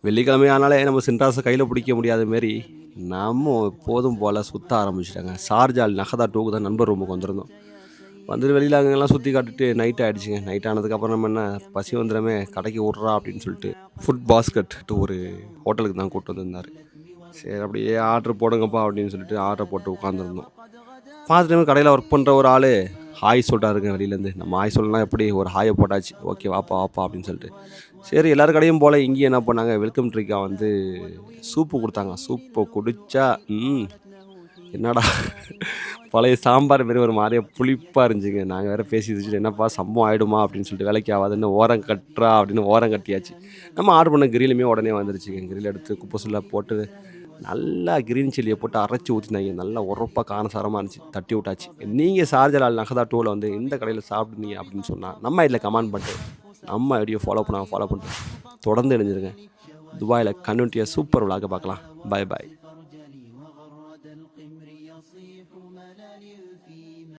வெள்ளிக்கிழமை ஆனாலே நம்ம சென்டாஸை கையில் பிடிக்க முடியாத மாரி நம்ம எப்போதும் போல் சுற்ற ஆரம்பிச்சிட்டாங்க. ஷார்ஜால் நஹதா டூக்கு தான் நண்பர் ரூமுக்கு வந்திருந்தோம். வந்துட்டு வெளியில் அங்கெல்லாம் சுற்றி காட்டிட்டு நைட் ஆகிடுச்சிங்க. நைட் ஆனதுக்கப்புறம் நம்ம என்ன பசி வந்துடுமே கடைக்கு விட்றா அப்படின்னு சொல்லிட்டு ஃபுட் பாஸ்கெட் ஒரு ஹோட்டலுக்கு தான் கூப்பிட்டு வந்திருந்தார். சரி அப்படியே ஆர்டர் போடுங்கப்பா அப்படின்னு சொல்லிட்டு ஆர்டர் போட்டு உட்காந்துருந்தோம். பார்த்துட்டு கடையில் ஒர்க் பண்ணுற ஒரு ஆள் ஹாய் சொல்கிறாருங்க வெளியிலேருந்து. நம்ம ஹாய் சொல்லலாம் எப்படி ஒரு ஹாயை போட்டாச்சு. ஓகே வாப்பா வாப்பா அப்படின்னு சொல்லிட்டு சரி எல்லார் கடையும் போல் இங்கேயும் என்ன பண்ணாங்க, வெல்கம் ட்ரிங்காக வந்து சூப்பு கொடுத்தாங்க. சூப்பை குடித்தா என்னடா பழைய சாம்பார் மாரி ஒரு மாதிரியா புளிப்பாக இருந்துச்சுங்க. நாங்கள் வேறு பேசி வச்சுட்டு என்னப்பா சம்பவம் ஆகிடுமா அப்படின்னு சொல்லிட்டு வேலைக்கு ஆகாதுன்னு ஓரம் கட்டுறா அப்படின்னு ஓரம் கட்டியாச்சு. நம்ம ஆர்டர் பண்ண கிரிலுமே உடனே வந்துருச்சுங்க. கிரில் எடுத்து குப்பை சொல்ல போட்டு நல்லா கிரீன் சில்லியை போட்டு அரைச்சி ஊற்றினாங்க. நல்லா உரப்பாக காரசாரமாக இருந்துச்சு. தட்டி விட்டாச்சு. நீங்கள் ஷார்ஜாலால் நஹதா டூவில் வந்து இந்த கடையில் சாப்பிடுனீங்க அப்படின்னு சொன்னால் நம்ம இதில் கமெண்ட் பண்ணிட்டு நம்ம ஐடியோ ஃபாலோ பண்ணிட்டு தொடர்ந்து இணைஞ்சிருங்க. துபாயில் கன்வென்ட்டியாக சூப்பர் விளாக பார்க்கலாம். பாய் பாய்.